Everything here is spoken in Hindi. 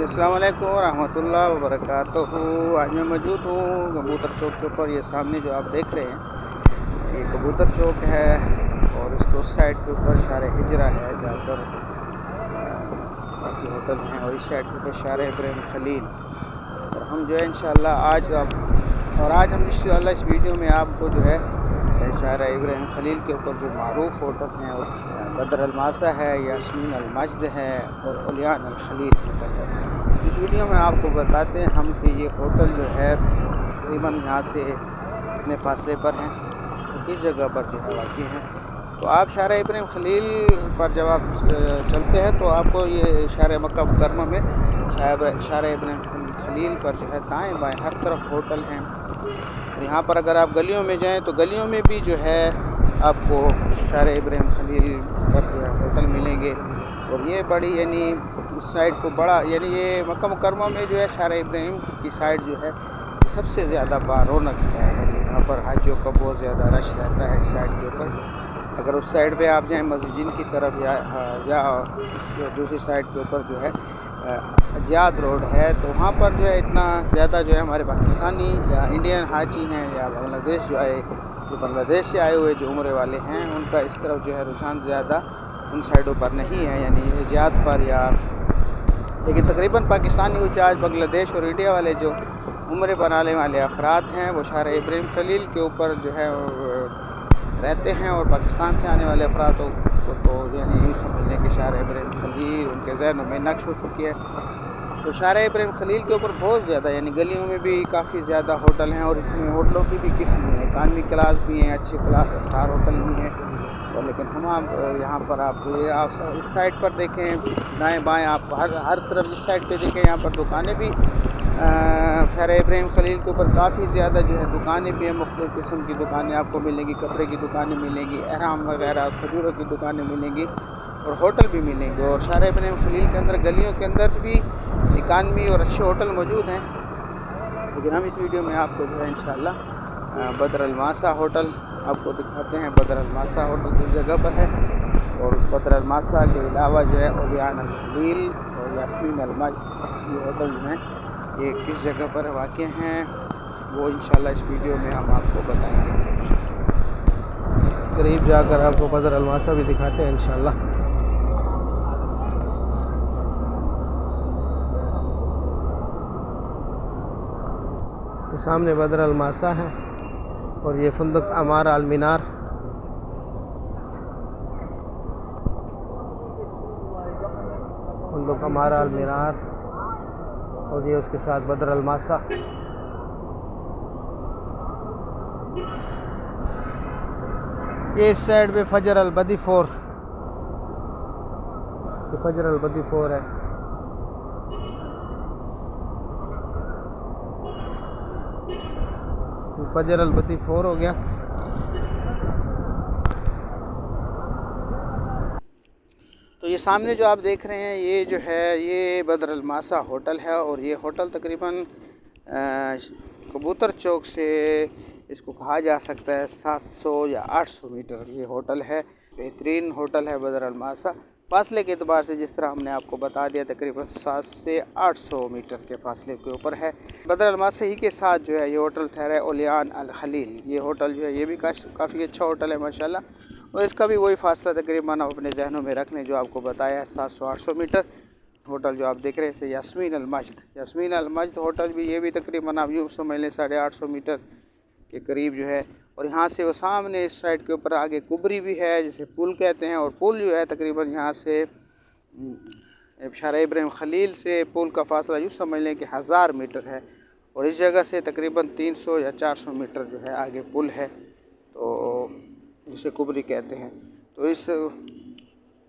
अस्सलाम वालेकुम रहमतुल्लाहि व बरकातहू। आज मैं मौजूद हूँ कबूतर चौक के ऊपर। ये सामने जो आप देख रहे हैं ये कबूतर चौक है और इसके उस साइड के ऊपर शार हिजरा है जहाँ पर काफ़ी होटल हैं, और इस साइड के ऊपर शार इब्राहिम खलील। और हम जो है इंशाअल्लाह आज हम इंशाअल्लाह इस वीडियो में आपको जो है शार इब्राहिम खलील के ऊपर जो मारूफ़ होटल हैं बदर अलमासा है, यास्मीन अलमजद है और ओलियान अल खलील होटल है। इस वीडियो में आपको बताते हैं हम कि ये होटल जो है तकरीबन यहाँ से इतने फासले पर हैं और किस जगह पर जो है वाक़ई हैं। तो आप शार इब्राहिम खलील पर जब आप चलते हैं तो आपको ये शार मक्का मुकर्रमा में शार इब्राहिम खलील पर जो है दाएँ बाएँ हर तरफ होटल हैं। और यहाँ पर अगर आप गलियों में जाएँ तो गलियों में भी जो है आपको शार इब्राहिम खलील पर जो है होटल मिलेंगे। और ये बड़ी यानी इस साइड को बड़ा यानी ये मक्का मुकर्रमा में जो है शार इब्राहिम की साइड जो है सबसे ज़्यादा बारौनक है। यानी यहाँ पर हाजियों का बहुत ज़्यादा रश रहता है इस साइड के ऊपर। अगर उस साइड पे आप जाएँ मस्जिद की तरफ या दूसरी साइड के ऊपर जो है अजाद रोड है तो वहाँ पर जो है इतना ज़्यादा जो है हमारे पाकिस्तानी या इंडियन हाजी हैं या बांग्लादेश से आए हुए जो उम्रे वाले हैं उनका इस तरफ जो है रुझान ज़्यादा उन साइडों पर नहीं है, यानी अजाद पर या। लेकिन तकरीबन पाकिस्तानी उजाज बांग्लादेश और इंडिया वाले जो उम्रे बनाने वाले अफराद हैं वो शार इब्राहिम खलील के ऊपर जो है रहते हैं। और पाकिस्तान से आने वाले अफराद को तो यानी यूँ समझने कि शार इब्राहिम खलील उनके जहनों में नक्श हो चुकी है। तो शार इब्राहिम खलील के ऊपर बहुत ज़्यादा यानी गलियों में भी काफ़ी ज़्यादा होटल हैं और इसमें होटलों की भी किस्म है, इकानमी क्लास भी हैं, अच्छी क्लास स्टार होटल भी हैं। तो लेकिन हम आप यहाँ पर आप इस साइड पर देखें दाएँ बाएँ आप हर तरफ इस साइड पे देखें यहाँ पर दुकानें भी शार इब्राहिम खलील के ऊपर काफ़ी ज़्यादा जो है दुकानें भी हैं, मुख्तलिफ़ किस्म की दुकानें आपको मिलेंगी, कपड़े की दुकानें मिलेंगी, एहराम वगैरह खजूरों की दुकानें मिलेंगी और होटल भी मिलेंगे। और शार इब्राहिम खलील के अंदर गलियों के अंदर भी इकानमी और अच्छे होटल मौजूद हैं। लेकिन हम इस वीडियो में आपको जो है इंशाअल्लाह बदर अलमासा होटल आपको दिखाते हैं। बदर अलमासा होटल किस जगह पर है और बदर अलमासा के अलावा जो है ओलियान अल खलील और यास्मीन अलमजद ये होटल जो हैं ये किस जगह पर वाक़ई हैं वो इंशाअल्लाह इस वीडियो में हम आपको बताएंगे। करीब जाकर आपको बदर अलमासा भी दिखाते हैं इंशाअल्लाह। सामने बदर अलमासा है और ये फुंदक अमार अल मीनार। फुंदक अमार अल मीनार और ये उसके साथ बदर अलमासा। ये इस साइड पे फजर अल बदी 4 ये फजर अल बदी 4 है। फजर अल बदी 4 हो गया। तो ये सामने जो आप देख रहे हैं ये जो है ये बदर अलमासा होटल है और ये होटल तकरीबन कबूतर चौक से इसको कहा जा सकता है 700 या 800 मीटर ये होटल है। बेहतरीन होटल है बदर अलमासा। फासले के अतबार से जिस तरह हमने आपको बता दिया तकरीबन 700 से 800 मीटर के फासले के ऊपर है। बदर अलमासा ही के साथ जो है ये होटल ठहरा है ओलियान अल खलील। ये होटल जो है ये भी काफ़ी अच्छा होटल है माशाल्लाह। और इसका भी वही फासला तकरीबन आप अपने जहनों में रख लें जो आपको बताया है 700-800 मीटर। होटल जो आप देख रहे हैं इसे यास्मीन अलमजद होटल भी ये भी तकरीबन आप यूँ समझ लें 850 मीटर के करीब जो है। और यहाँ से वो सामने इस साइड के ऊपर आगे कुबरी भी है जिसे पुल कहते हैं। और पुल जो है तकरीबन यहाँ से शार इब्राहिम खलील से पुल का फासला यूँ समझ लें कि 1000 मीटर है। और इस जगह से तकरीबन 300 या 400 मीटर जो है आगे पुल है तो जिसे कुबरी कहते हैं। तो इस